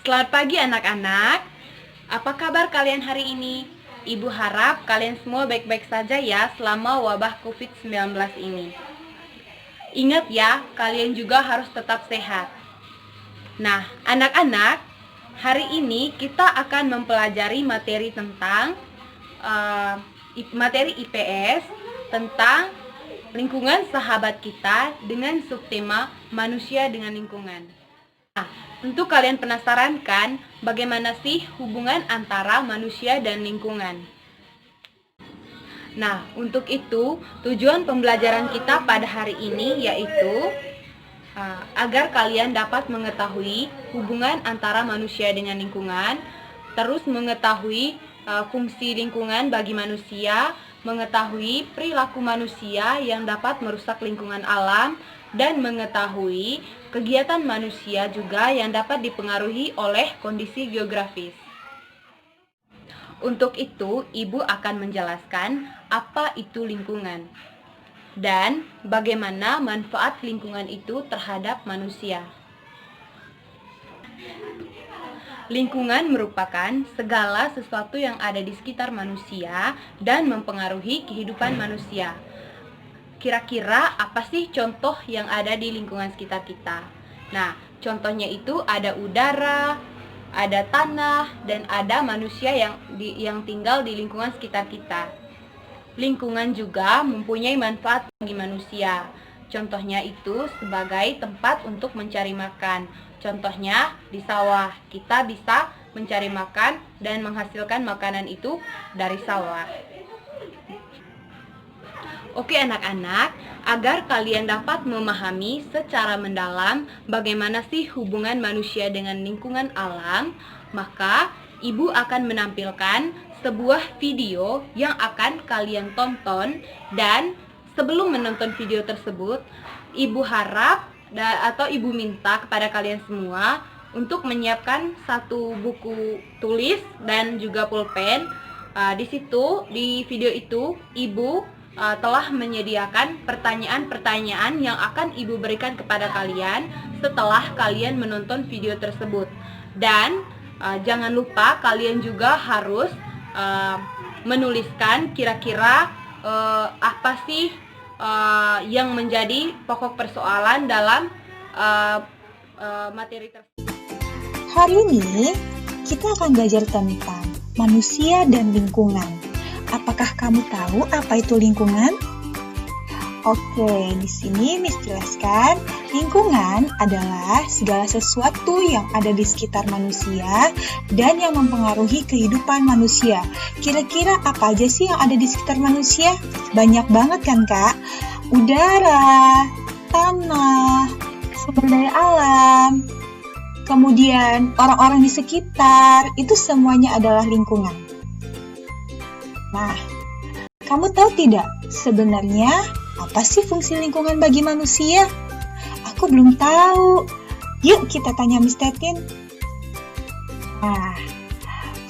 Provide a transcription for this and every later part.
Selamat pagi anak-anak. Apa kabar kalian hari ini? Ibu harap kalian semua baik-baik saja ya selama wabah COVID-19 ini. Ingat ya, kalian juga harus tetap sehat. Nah, anak-anak, hari ini kita akan mempelajari materi tentang materi IPS tentang lingkungan sahabat kita dengan subtema manusia dengan lingkungan. Nah, tentu kalian penasaran kan bagaimana sih hubungan antara manusia dan lingkungan? Nah, untuk itu tujuan pembelajaran kita pada hari ini yaitu agar kalian dapat mengetahui hubungan antara manusia dengan lingkungan, terus mengetahui fungsi lingkungan bagi manusia, mengetahui perilaku manusia yang dapat merusak lingkungan alam, dan mengetahui kegiatan manusia juga yang dapat dipengaruhi oleh kondisi geografis. Untuk itu, Ibu akan menjelaskan apa itu lingkungan dan bagaimana manfaat lingkungan itu terhadap manusia. Lingkungan merupakan segala sesuatu yang ada di sekitar manusia dan mempengaruhi kehidupan manusia. Kira-kira apa sih contoh yang ada di lingkungan sekitar kita? Nah, contohnya itu ada udara, ada tanah, dan ada manusia yang tinggal di lingkungan sekitar kita. Lingkungan juga mempunyai manfaat bagi manusia. Contohnya itu sebagai tempat untuk mencari makan. Contohnya di sawah, kita bisa mencari makan dan menghasilkan makanan itu dari sawah. Oke anak-anak, agar kalian dapat memahami secara mendalam bagaimana sih hubungan manusia dengan lingkungan alam, maka Ibu akan menampilkan sebuah video yang akan kalian tonton. Dan sebelum menonton video tersebut, Ibu harap atau Ibu minta kepada kalian semua untuk menyiapkan satu buku tulis dan juga pulpen. Di situ, di video itu, Ibu telah menyediakan pertanyaan-pertanyaan yang akan Ibu berikan kepada kalian setelah kalian menonton video tersebut. Dan jangan lupa kalian juga harus menuliskan kira-kira apa sih yang menjadi pokok persoalan dalam materi tersebut. Hari ini kita akan belajar tentang manusia dan lingkungan. Apakah kamu tahu apa itu lingkungan? Oke, di sini Miss jelaskan, lingkungan adalah segala sesuatu yang ada di sekitar manusia dan yang mempengaruhi kehidupan manusia. Kira-kira apa aja sih yang ada di sekitar manusia? Banyak banget kan, Kak? Udara, tanah, sumber daya alam, kemudian orang-orang di sekitar, itu semuanya adalah lingkungan. Nah, kamu tahu tidak sebenarnya apa sih fungsi lingkungan bagi manusia? Aku belum tahu. Yuk kita tanya Miss Tetin. Nah,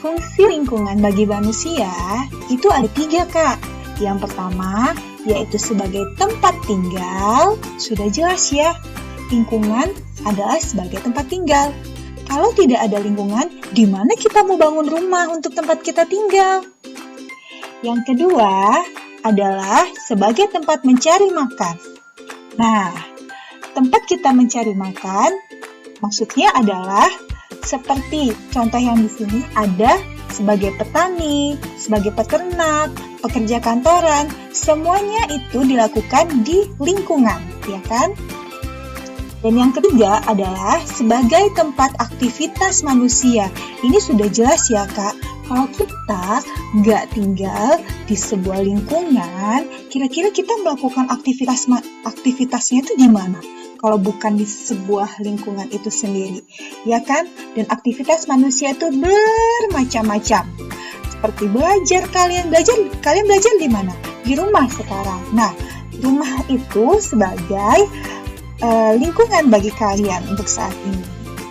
fungsi lingkungan bagi manusia itu ada 3, Kak. Yang pertama, yaitu sebagai tempat tinggal. Sudah jelas ya, lingkungan adalah sebagai tempat tinggal. Kalau tidak ada lingkungan, di mana kita mau bangun rumah untuk tempat kita tinggal? Yang kedua adalah sebagai tempat mencari makan. Nah, tempat kita mencari makan maksudnya adalah seperti contoh yang di sini ada sebagai petani, sebagai peternak, pekerja kantoran, semuanya itu dilakukan di lingkungan, ya kan? Dan yang ketiga adalah sebagai tempat aktivitas manusia. Ini sudah jelas ya, Kak. Kalau kita nggak tinggal di sebuah lingkungan, kira-kira kita melakukan aktivitasnya itu di mana? Kalau bukan di sebuah lingkungan itu sendiri, ya kan? Dan aktivitas manusia itu bermacam-macam. Seperti belajar, kalian belajar di mana? Di rumah sekarang. Nah, rumah itu sebagai lingkungan bagi kalian untuk saat ini.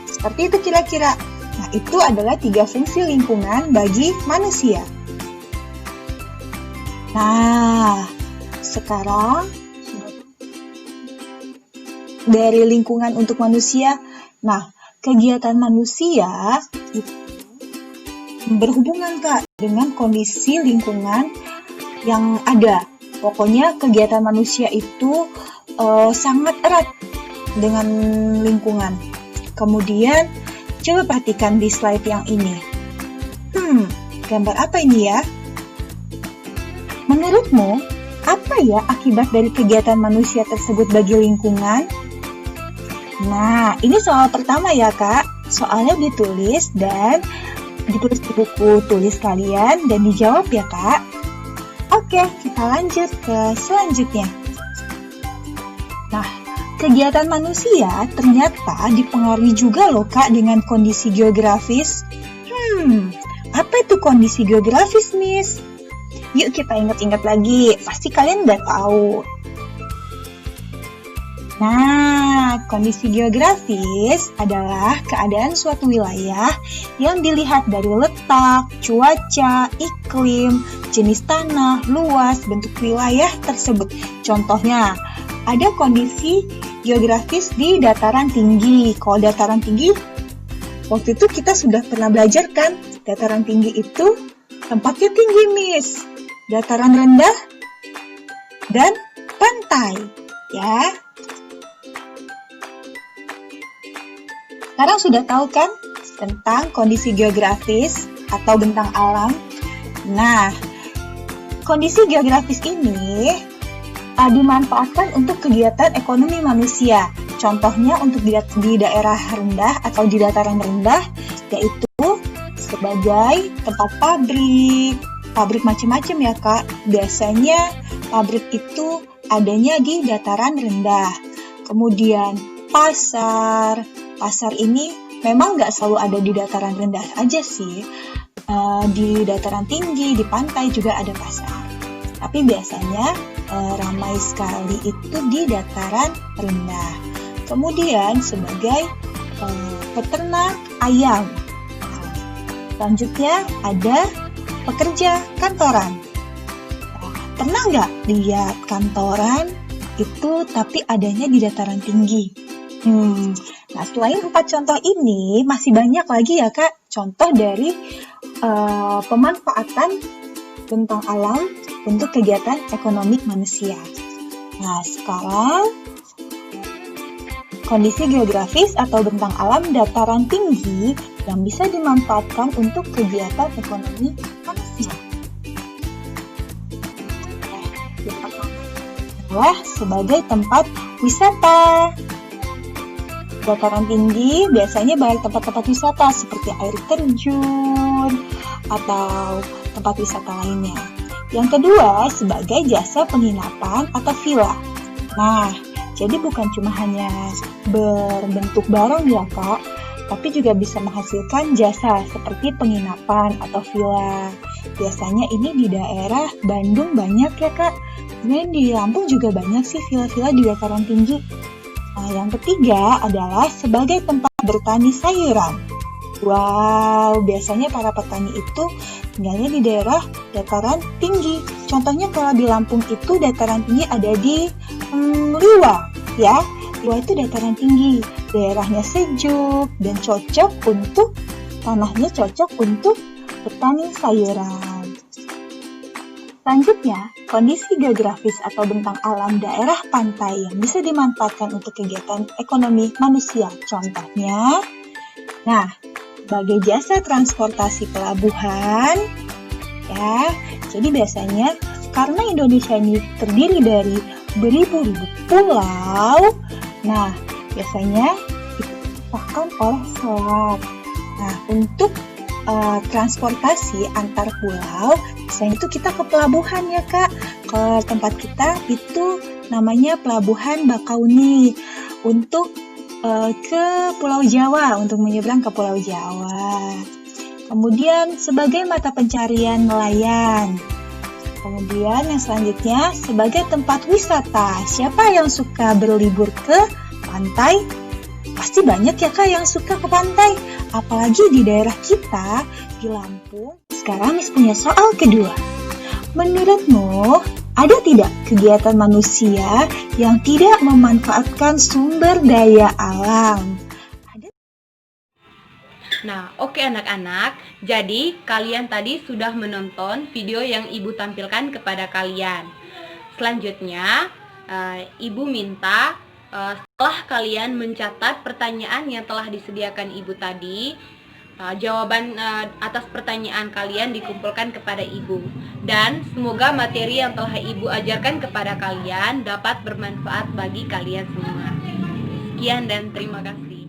Seperti itu kira-kira. Nah, itu adalah 3 fungsi lingkungan bagi manusia. Nah, sekarang dari lingkungan untuk manusia. Nah, kegiatan manusia itu berhubungan Kak dengan kondisi lingkungan yang ada. Pokoknya kegiatan manusia itu sangat erat dengan lingkungan. Kemudian coba perhatikan di slide yang ini. Gambar apa ini ya? Menurutmu, apa ya akibat dari kegiatan manusia tersebut bagi lingkungan? Nah, ini soal pertama ya Kak. Soalnya ditulis di buku tulis kalian dan dijawab ya Kak. Oke, kita lanjut ke selanjutnya. Nah, kegiatan manusia ternyata dipengaruhi juga loh Kak dengan kondisi geografis. Apa itu kondisi geografis, Miss? Yuk kita ingat-ingat lagi, pasti kalian udah tahu. Nah, kondisi geografis adalah keadaan suatu wilayah yang dilihat dari letak, cuaca, iklim, jenis tanah, luas, bentuk wilayah tersebut. Contohnya, ada kondisi geografis di dataran tinggi. Kalau dataran tinggi, waktu itu kita sudah pernah belajar kan, dataran tinggi itu tempatnya tinggi, Miss. Dataran rendah dan pantai, ya. Sekarang sudah tahu kan tentang kondisi geografis atau bentang alam? Nah, kondisi geografis ini dimanfaatkan untuk kegiatan ekonomi manusia. Contohnya untuk di daerah rendah atau di dataran rendah, yaitu sebagai tempat pabrik macam-macam ya Kak. Biasanya pabrik itu adanya di dataran rendah. Kemudian pasar ini memang nggak selalu ada di dataran rendah aja sih. Di dataran tinggi, di pantai juga ada pasar. Tapi biasanya ramai sekali itu di dataran rendah. Kemudian sebagai peternak ayam. Selanjutnya ada pekerja kantoran. Pernah nggak lihat kantoran itu tapi adanya di dataran tinggi? Nah, selain 4 contoh ini, masih banyak lagi ya Kak contoh dari pemanfaatan bentang alam untuk kegiatan ekonomi manusia. Nah, sekarang kondisi geografis atau bentang alam dataran tinggi yang bisa dimanfaatkan untuk kegiatan ekonomi manusia. Yang pertama adalah sebagai tempat wisata. Dataran tinggi biasanya banyak tempat-tempat wisata seperti air terjun atau tempat wisata lainnya. Yang kedua, sebagai jasa penginapan atau villa. Nah, jadi bukan cuma hanya berbentuk barang ya Kak, tapi juga bisa menghasilkan jasa seperti penginapan atau villa. Biasanya ini di daerah Bandung banyak ya Kak. Kemudian di Lampung juga banyak sih villa-villa di dataran tinggi. Nah, yang ketiga adalah sebagai tempat bertani sayuran. Wow, biasanya para petani itu tinggalnya di daerah dataran tinggi. Contohnya kalau di Lampung itu dataran tinggi ada di Liwa, ya. Liwa itu dataran tinggi, daerahnya sejuk dan tanahnya cocok untuk bertani sayuran. Selanjutnya, kondisi geografis atau bentang alam daerah pantai yang bisa dimanfaatkan untuk kegiatan ekonomi manusia. Contohnya, sebagai jasa transportasi pelabuhan, ya. Jadi biasanya karena Indonesia ini terdiri dari beribu-ribu pulau, nah biasanya dipisahkan oleh selat. Nah, untuk transportasi antar pulau, biasanya itu kita ke pelabuhan ya Kak. Ke tempat kita itu namanya Pelabuhan Bakauni untuk ke Pulau Jawa, untuk menyeberang ke Pulau Jawa. Kemudian sebagai mata pencarian nelayan. Kemudian yang selanjutnya sebagai tempat wisata. Siapa yang suka berlibur ke pantai? Pasti banyak ya Kak yang suka ke pantai. Apalagi di daerah kita, di Lampung. Sekarang Miss punya soal kedua. Menurutmu, ada tidak kegiatan manusia yang tidak memanfaatkan sumber daya alam? Nah, oke anak-anak, jadi kalian tadi sudah menonton video yang Ibu tampilkan kepada kalian. Selanjutnya, Ibu minta setelah kalian mencatat pertanyaan yang telah disediakan Ibu tadi, jawaban atas pertanyaan kalian dikumpulkan kepada Ibu. Dan semoga materi yang telah Ibu ajarkan kepada kalian dapat bermanfaat bagi kalian semua. Sekian dan terima kasih.